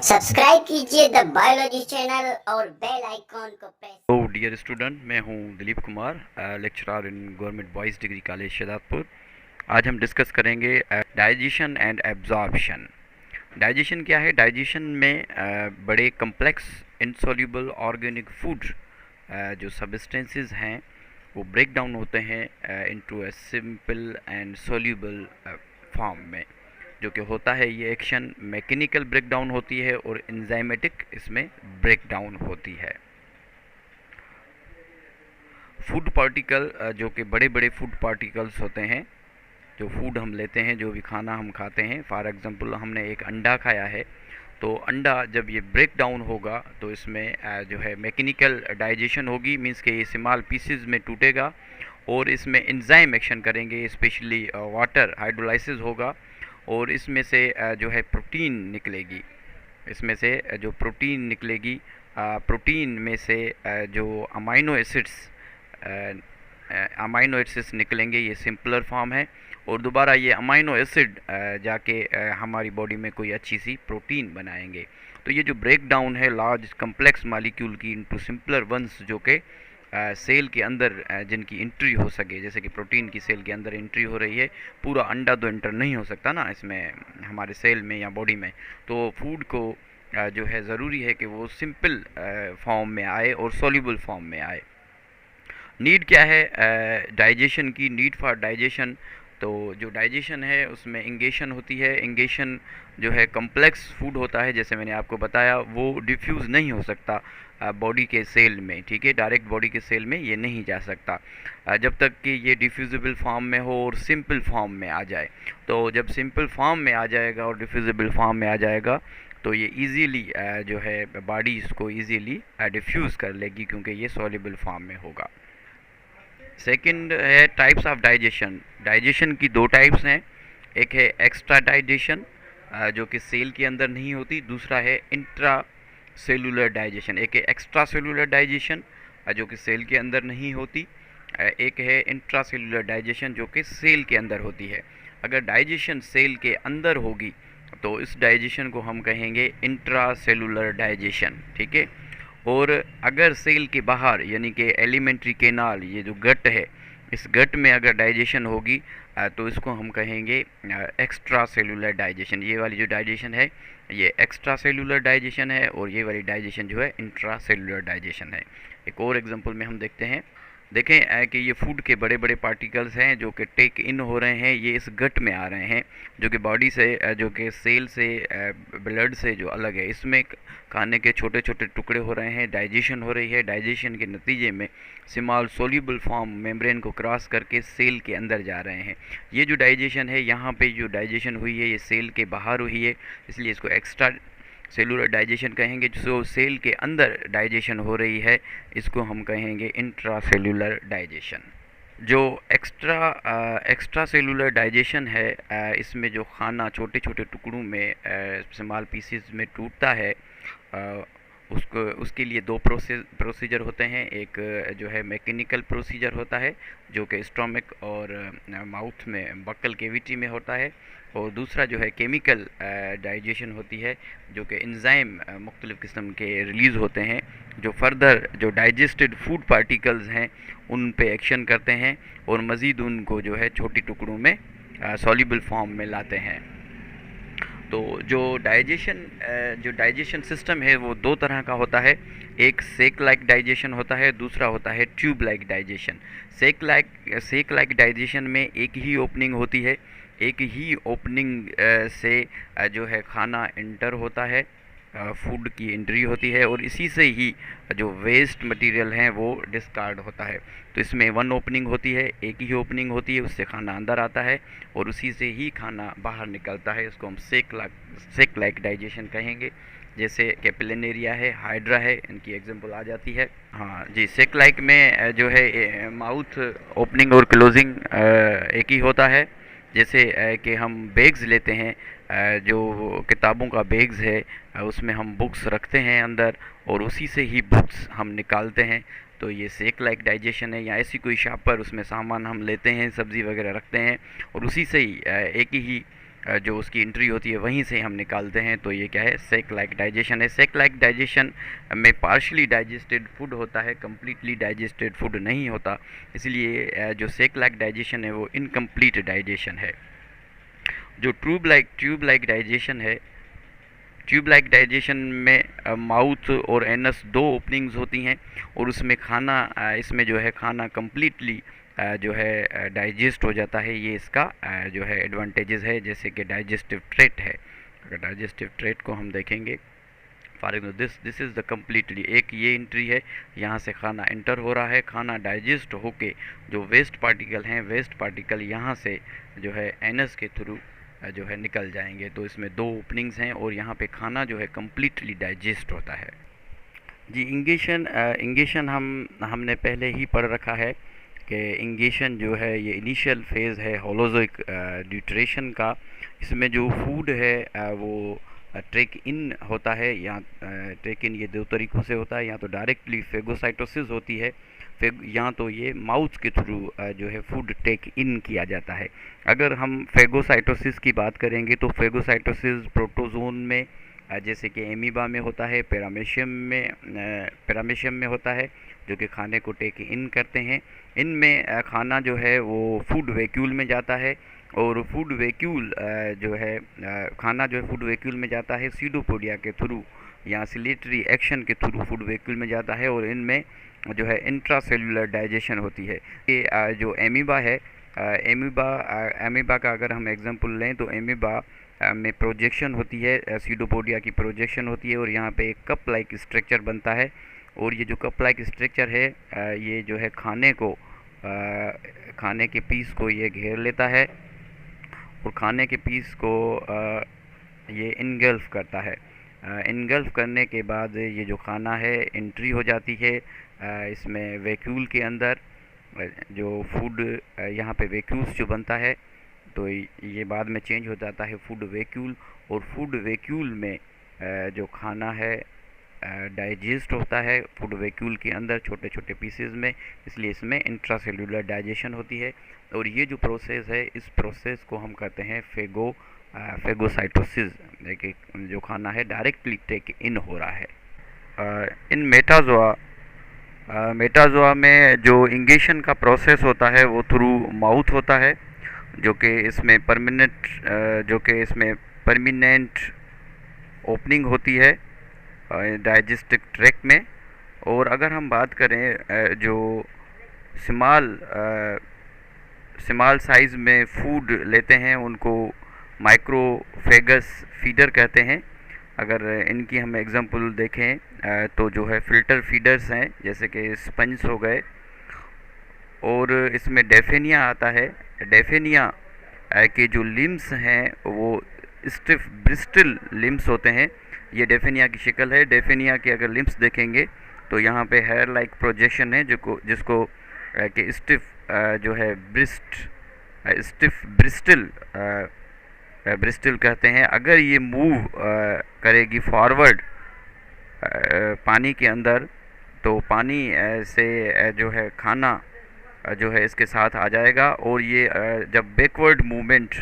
Subscribe कीजिए the biology channel और bell icon को प्रेस। तो डियर स्टूडेंट, मैं हूं Dilip Kumar, lecturer in government boys degree college Shahzadpur. आज हम डिस्कस करेंगे डाइजेशन एंड एब्जॉर्प्शन। डाइजेशन क्या है? डाइजेशन में बड़े कम्प्लेक्स इनसॉल्युबल ऑर्गेनिक फूड जो सब्सटेंसेस हैं वो ब्रेक डाउन होते हैं into a simple and soluble form में। जो कि होता है, ये एक्शन मैकेनिकल ब्रेक डाउन होती है और एंजाइमेटिक इसमें ब्रेक डाउन होती है। फूड पार्टिकल जो कि बड़े बड़े फूड पार्टिकल्स होते हैं, जो फूड हम लेते हैं, जो भी खाना हम खाते हैं, फॉर एग्जांपल हमने एक अंडा खाया है, तो अंडा जब ये ब्रेक डाउन होगा तो इसमें जो है मैकेनिकल डाइजेशन होगी, मींस के ये स्मॉल पीसेस में टूटेगा और इसमें एंजाइम एक्शन करेंगे, स्पेशली वाटर हाइड्रोलाइसिस होगा और इसमें से जो है प्रोटीन निकलेगी। इसमें से जो प्रोटीन निकलेगी, प्रोटीन में से जो अमाइनो एसिड्स निकलेंगे, ये सिंपलर फॉर्म है और दोबारा ये अमाइनो एसिड जाके हमारी बॉडी में कोई अच्छी सी प्रोटीन बनाएंगे। तो ये जो ब्रेक डाउन है लार्ज कम्प्लेक्स मालिक्यूल की इनटू सिंपलर वंस, जो कि सेल के अंदर जिनकी एंट्री हो सके, जैसे कि प्रोटीन की सेल के अंदर एंट्री हो रही है, पूरा अंडा तो एंटर नहीं हो सकता ना इसमें हमारे सेल में या बॉडी में। तो फूड को जो है ज़रूरी है कि वो सिंपल फॉर्म में आए और सॉल्युबल फॉर्म में आए। नीड क्या है डाइजेशन की? नीड फॉर डाइजेशन, तो जो डाइजेशन है उसमें इंगेशन होती है। इंगेशन जो है कम्प्लेक्स फूड होता है, जैसे मैंने आपको बताया, वो डिफ्यूज़ नहीं हो सकता बॉडी के सेल में, ठीक है, डायरेक्ट बॉडी के सेल में ये नहीं जा सकता जब तक कि ये डिफ्यूजिबल फॉर्म में हो और सिंपल फॉर्म में आ जाए। तो जब सिंपल फॉर्म में आ जाएगा और डिफ्यूजिबल फॉर्म में आ जाएगा तो ये इजीली जो है बॉडी इसको इजीली डिफ्यूज़ कर लेगी, क्योंकि ये सॉल्युबल फॉर्म में होगा। सेकंड है टाइप्स ऑफ डाइजेशन। डाइजेशन की दो टाइप्स हैं, एक है एक्स्ट्रा डाइजेशन जो कि सेल के अंदर नहीं होती, दूसरा है इंट्रा सेलुलर डाइजेशन। एक है एक्स्ट्रा सेलुलर डाइजेशन जो कि सेल के अंदर नहीं होती, एक है इंट्रा सेलुलर डाइजेशन जो कि सेल के अंदर होती है। अगर डाइजेशन सेल के अंदर होगी तो इस डाइजेशन को हम कहेंगे इंट्रा सेलुलर डाइजेशन, ठीक है। और अगर सेल के बाहर यानी कि एलिमेंट्री केनाल, ये जो गट है, इस गट में अगर डाइजेशन होगी तो इसको हम कहेंगे एक्स्ट्रा सेलुलर डाइजेशन। ये वाली जो डाइजेशन है ये एक्स्ट्रा सेलुलर डाइजेशन है और ये वाली डाइजेशन जो है इंट्रा सेलुलर डाइजेशन है। एक और एग्जांपल में हम देखते हैं, देखें कि ये फूड के बड़े बड़े पार्टिकल्स हैं जो कि टेक इन हो रहे हैं, ये इस गट में आ रहे हैं, जो कि बॉडी से जो कि सेल से ब्लड से जो अलग है, इसमें खाने के छोटे छोटे टुकड़े हो रहे हैं, डाइजेशन हो रही है। डाइजेशन के नतीजे में स्मॉल सोल्यूबल फॉर्म मेम्ब्रेन को क्रॉस करके सेल के अंदर जा रहे हैं। ये जो डाइजेशन है, यहाँ पे जो डाइजेशन हुई है ये सेल के बाहर हुई है, इसलिए इसको एक्स्ट्रा सेलुलर डाइजेशन कहेंगे। जो सेल के अंदर डाइजेशन हो रही है इसको हम कहेंगे इंट्रा सेलुलर डाइजेशन। जो एक्स्ट्रा सेलुलर डाइजेशन है, इसमें जो खाना छोटे छोटे टुकड़ों में स्मॉल पीसेस में टूटता है, उसको उसके लिए दो प्रोसीजर होते हैं। एक जो है मैकेनिकल प्रोसीजर होता है जो कि स्टोमक और माउथ में बक्कल केविटी में होता है, और दूसरा जो है केमिकल डाइजेशन होती है जो कि एंजाइम मुख्तलिफ़ किस्म के रिलीज़ होते हैं जो फर्दर जो डाइजेस्टेड फूड पार्टिकल्स हैं उन पे एक्शन करते हैं और मज़ीद उनको जो है छोटी टुकड़ों में सॉल्युबल फॉर्म में लाते हैं। तो जो डाइजेशन सिस्टम है वो दो तरह का होता है, एक सेक लाइक डाइजेशन होता है, दूसरा होता है ट्यूब लाइक डाइजेशन। सेक लाइक डाइजेशन में एक ही ओपनिंग होती है, एक ही ओपनिंग से जो है खाना इंटर होता है, फूड की एंट्री होती है और इसी से ही जो वेस्ट मटेरियल हैं वो डिस्कार्ड होता है। तो इसमें वन ओपनिंग होती है, एक ही ओपनिंग होती है, उससे खाना अंदर आता है और उसी से ही खाना बाहर निकलता है। इसको हम सेक लाइक डाइजेशन कहेंगे। जैसे कैपिलनेरिया है, हाइड्रा है, इनकी एग्जांपल आ जाती है। हाँ जी, सेक लाइक में जो है माउथ ओपनिंग और क्लोजिंग एक ही होता है। जैसे कि हम बैग्स लेते हैं, जो किताबों का बैग्स है, उसमें हम बुक्स रखते हैं अंदर और उसी से ही बुक्स हम निकालते हैं। तो ये सेक लाइक डाइजेशन है। या ऐसी कोई शॉप पर उसमें सामान हम लेते हैं, सब्ज़ी वगैरह रखते हैं और उसी से ही एक ही जो उसकी एंट्री होती है वहीं से हम निकालते हैं। तो ये क्या है, सेक लाइक डाइजेशन है। सेक लाइक डाइजेशन में पार्शली डाइजेस्टेड फूड होता है, कम्प्लीटली डाइजेस्टेड फूड नहीं होता, इसलिए जो सेक लाइक डाइजेशन है वो इनकम्प्लीट डाइजेशन है। जो ट्यूब लाइक डाइजेशन है, ट्यूब लाइक डाइजेशन में माउथ और एनस दो ओपनिंग्स होती हैं और उसमें खाना इसमें जो है खाना कम्प्लीटली जो है डाइजेस्ट हो जाता है। ये इसका जो है एडवांटेजेस है, जैसे कि डाइजेस्टिव ट्रेट है। अगर डाइजेस्टिव ट्रेट को हम देखेंगे, for example this is the completely, एक ये एंट्री है, यहाँ से खाना एंटर हो रहा है, खाना डाइजेस्ट होके जो वेस्ट पार्टिकल हैं, वेस्ट पार्टिकल यहाँ से जो है एनस के थ्रू जो है निकल जाएंगे। तो इसमें दो ओपनिंग्स हैं और यहाँ पे खाना जो है कम्प्लीटली डाइजेस्ट होता है। जी, इंगेशन हमने पहले ही पढ़ रखा है कि इंगेशन जो है ये इनिशियल फेज़ है होलोज़ोइक ड्यूट्रेशन का। इसमें जो फूड है वो ट्रेक इन होता है, या ट्रेक इन ये दो तरीक़ों से होता है, या तो डायरेक्टली फेगोसाइटोसिस होती है, या तो ये माउथ के थ्रू जो है फूड टेक इन किया जाता है। अगर हम फेगोसाइटोसिस की बात करेंगे तो फेगोसाइटोसिस प्रोटोजोन में जैसे कि एमीबा में होता है, पैरामीशियम में होता है, जो कि खाने को टेक इन करते हैं। इनमें खाना जो है वो फूड वैक्यूल में जाता है, और फूड वैक्यूल जो है खाना जो है फूड वैक्यूल में जाता है सीडोपोडिया के थ्रू या सिलेटरी एक्शन के थ्रू फूड वैक्यूल में जाता है, और इनमें जो है इंट्रासेलुलर डाइजेशन होती है। ये जो एमीबा है, एमीबा का अगर हम एग्जांपल लें तो एमीबा में प्रोजेक्शन होती है, सीडोपोडिया की प्रोजेक्शन होती है, और यहाँ पे एक कप लाइक स्ट्रक्चर बनता है, और ये जो कप लाइक स्ट्रक्चर है ये जो है खाने के पीस को ये घेर लेता है, और खाने के पीस को ये इनगल्फ करता है। इनगल्फ करने के बाद ये जो खाना है एंट्री हो जाती है इसमें वैक्यूल के अंदर। जो फूड यहाँ पे वैक्यूल्स जो बनता है, तो ये बाद में चेंज हो जाता है फूड वैक्यूल, और फूड वैक्यूल में जो खाना है डाइजेस्ट होता है फूड वैक्यूल के अंदर छोटे छोटे पीसेस में, इसलिए इसमें इंट्रासेलुलर डाइजेशन होती है। और ये जो प्रोसेस है, इस प्रोसेस को हम कहते हैं फेगोसाइटोसिस, जो खाना है डायरेक्टली टेक इन हो रहा है। इन मेटाजोआ में जो इंगेशन का प्रोसेस होता है वो थ्रू माउथ होता है, जो कि इसमें परमिनेंट ओपनिंग होती है डाइजेस्टिव ट्रैक्ट में। और अगर हम बात करें जो स्मॉल साइज़ में फूड लेते हैं उनको माइक्रोफेगस फीडर कहते हैं। अगर इनकी हम एग्जांपल देखें तो जो है फिल्टर फीडर्स हैं, जैसे कि स्पंज हो गए, और इसमें डेफेनिया आता है। डेफेनिया के जो लिम्स हैं वो स्टिफ ब्रिस्टल लिम्स होते हैं। ये डेफेनिया की शक्ल है। डेफेनिया के अगर लिम्स देखेंगे तो यहाँ पे हेयर लाइक प्रोजेक्शन है, जिसको कि स्टिफ जो है स्टिफ ब्रिस्टल कहते हैं। अगर ये मूव करेगी फॉरवर्ड पानी के अंदर, तो पानी से जो है खाना जो है इसके साथ आ जाएगा, और ये जब बैकवर्ड मूवमेंट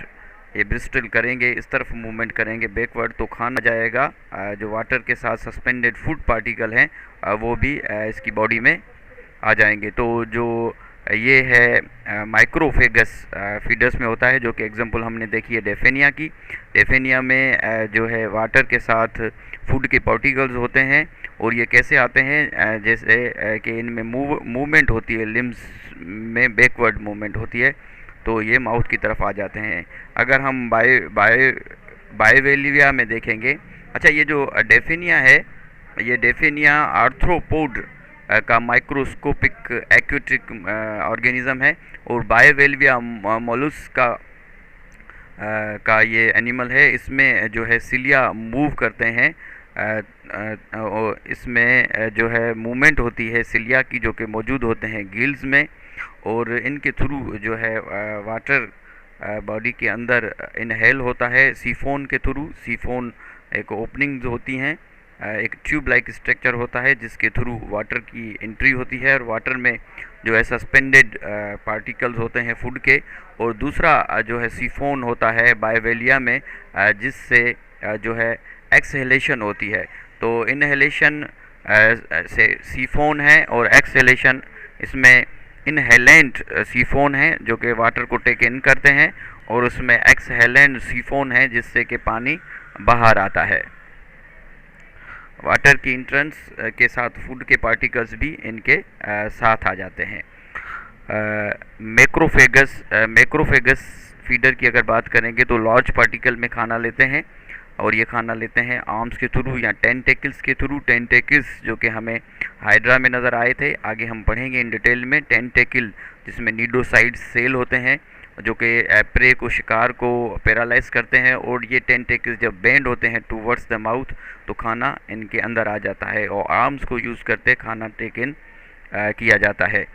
ये ब्रिस्टल करेंगे, इस तरफ मूवमेंट करेंगे बैकवर्ड, तो खाना जाएगा जो वाटर के साथ सस्पेंडेड फूड पार्टिकल हैं वो भी इसकी बॉडी में आ जाएंगे। तो जो ये है माइक्रोफेगस फीडर्स में होता है, जो कि एग्जांपल हमने देखी है डेफेनिया की। डेफेनिया में जो है वाटर के साथ फूड के पार्टिकल्स होते हैं, और ये कैसे आते हैं, जैसे कि इनमें मूवमेंट होती है, लिम्स में बैकवर्ड मूवमेंट होती है, तो ये माउथ की तरफ आ जाते हैं। अगर हम बायोवेलिविया में देखेंगे, अच्छा ये जो डेफेनिया है, ये डेफेनिया आर्थ्रोपोड का माइक्रोस्कोपिक एक्वेटिक ऑर्गेनिज्म है, और बायोवेलिविया मोलस्का का ये एनिमल है। इसमें जो है सिलिया मूव करते हैं, इसमें जो है मूवमेंट होती है सिलिया की, जो कि मौजूद होते हैं गिल्स में, और इनके थ्रू जो है वाटर बॉडी के अंदर इनहेल होता है सीफोन के थ्रू। सीफोन एक ओपनिंग्स होती हैं एक ट्यूब लाइक स्ट्रक्चर होता है जिसके थ्रू वाटर की एंट्री होती है, और वाटर में जो है सस्पेंडेड पार्टिकल्स होते हैं फूड के, और दूसरा जो है सीफोन होता है बायोवेलिया में, जिससे जो है एक्सहेलेशन होती है। तो इनहेलेशन से सीफोन है और एक्सहेलेशन इसमें इनहेलेंट सीफोन है जो कि वाटर को टेक इन करते हैं, और उसमें एक्सहेलेंट सीफोन है जिससे कि पानी बाहर आता है। वाटर की इंट्रेंस के साथ फूड के पार्टिकल्स भी इनके साथ आ जाते हैं। मैक्रोफेगस फीडर की अगर बात करेंगे तो लार्ज पार्टिकल में खाना लेते हैं, और ये खाना लेते हैं आर्म्स के थ्रू या टेंटेकल्स के थ्रू। टेंटेकल्स जो कि हमें हाइड्रा में नज़र आए थे, आगे हम पढ़ेंगे इन डिटेल में। टेंटेकल जिसमें नीडोसाइड सेल होते हैं जो कि प्रे को, शिकार को पैरालाइज करते हैं, और ये टेंटेकल्स जब बेंड होते हैं टूवर्ड्स द माउथ तो खाना इनके अंदर आ जाता है, और आर्म्स को यूज़ करते खाना टेक इन किया जाता है।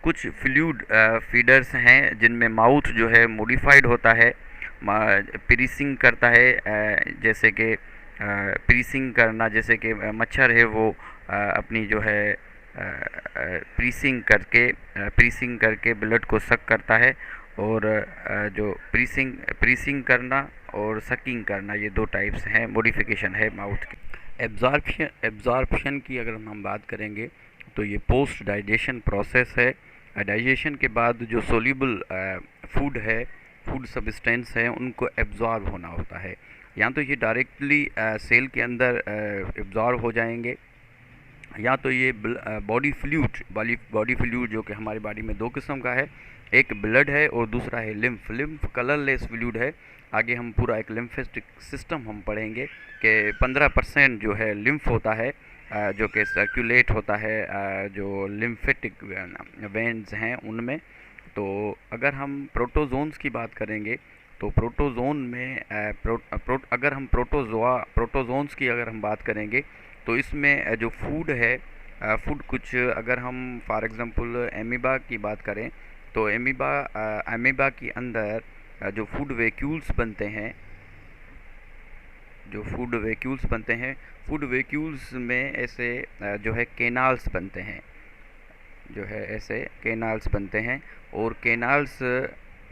कुछ फ्लूइड फीडर्स हैं जिनमें माउथ जो है मॉडिफाइड होता है, प्रीसिंग करता है, जैसे कि प्रीसिंग करना, जैसे कि मच्छर है वो अपनी जो है प्रीसिंग करके ब्लड को सक करता है, और जो प्रीसिंग करना और सकिंग करना, ये दो टाइप्स हैं, मॉडिफिकेशन है माउथ की। एब्जॉर्प्शन की अगर हम बात करेंगे तो ये पोस्ट डाइजेशन प्रोसेस है। डाइजेशन के बाद जो सोल्यूबल फूड है, फूड सब्सटेंस है, उनको एब्जॉर्ब होना होता है। या तो ये डायरेक्टली सेल के अंदर एब्जॉर्ब हो जाएंगे, या तो ये बॉडी फ्लूइड जो कि हमारी बॉडी में दो किस्म का है, एक ब्लड है और दूसरा है लिम्फ कलरलेस फ्लूइड है। आगे हम पूरा एक लिम्फेटिक सिस्टम हम पढ़ेंगे कि 15% जो है लिम्फ होता है जो कि सर्कुलेट होता है जो लिम्फेटिक वेन्स हैं उनमें। तो अगर हम प्रोटोजोन्स की बात करेंगे तो प्रोटोजोन में अगर हम प्रोटोजोन्स की अगर हम बात करेंगे तो इसमें जो फूड है, फूड कुछ अगर हम फॉर एग्जांपल एमीबा की बात करें तो एमीबा के अंदर जो फूड वैक्यूल्स बनते हैं, फूड वैक्यूल्स में ऐसे जो है केनाल्स बनते हैं, और केनाल्स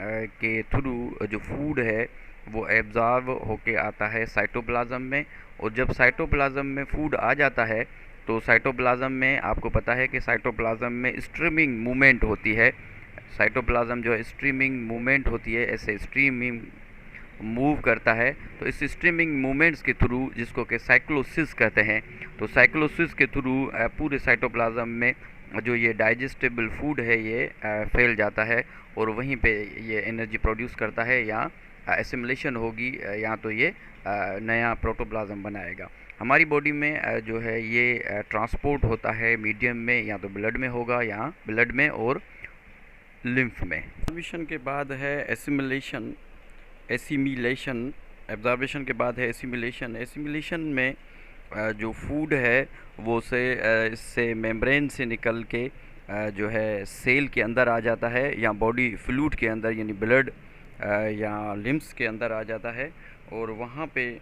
के थ्रू जो फूड है वो एब्जॉर्ब होके आता है साइटोप्लाज्म में। और जब साइटोप्लाज्म में फूड आ जाता है तो साइटोप्लाज्म में आपको पता है कि साइटोप्लाज्म में स्ट्रीमिंग मूवमेंट होती है। साइटोप्लाज्म जो है स्ट्रीमिंग मूवमेंट होती है, ऐसे स्ट्रीमिंग मूव करता है। तो इस स्ट्रीमिंग मूवमेंट्स के थ्रू, जिसको कि साइक्लोसिस कहते हैं, तो साइक्लोसिस के थ्रू पूरे साइटोप्लाज्म में जो ये डाइजेस्टेबल फूड है ये फैल जाता है, और वहीं पे ये एनर्जी प्रोड्यूस करता है, या एसिमिलेशन होगी, या तो ये नया प्रोटोप्लाज्म बनाएगा। हमारी बॉडी में जो है ये ट्रांसपोर्ट होता है मीडियम में, या तो ब्लड में होगा, या ब्लड में और लिम्फ में। एब्जॉर्प्शन के बाद है एसिमिलेशन। एब्जॉर्प्शन के बाद है एसिमिलेशन में जो फूड है वो इससे मेम्ब्रेन से निकल के जो है सेल के अंदर आ जाता है, या बॉडी फ्लूइड के अंदर यानी ब्लड या लिम्फ्स के अंदर आ जाता है, और वहाँ पे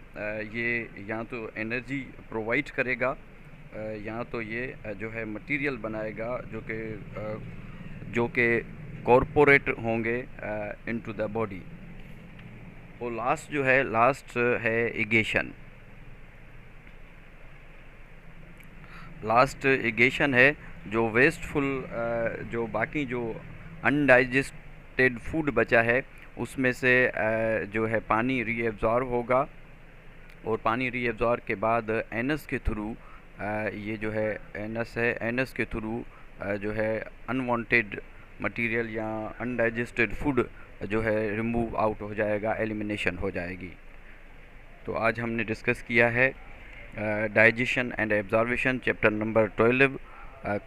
ये या तो एनर्जी प्रोवाइड करेगा, या तो ये जो है मटेरियल बनाएगा जो कि कॉर्पोरेट होंगे इनटू द बॉडी। और लास्ट है इगेशन है, जो वेस्टफुल जो बाकी जो अनडाइजेस्टेड फूड बचा है उसमें से जो है पानी रीएब्जॉर्ब होगा, और पानी रीएब्जॉर्ब के बाद एनस के थ्रू ये जो है एनस के थ्रू जो है अनवांटेड मटेरियल या अनडाइजेस्टेड फूड जो है रिमूव आउट हो जाएगा, एलिमिनेशन हो जाएगी। तो आज हमने डिस्कस किया है digestion and absorption chapter number 12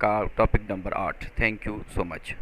का topic number 8। Thank you so much.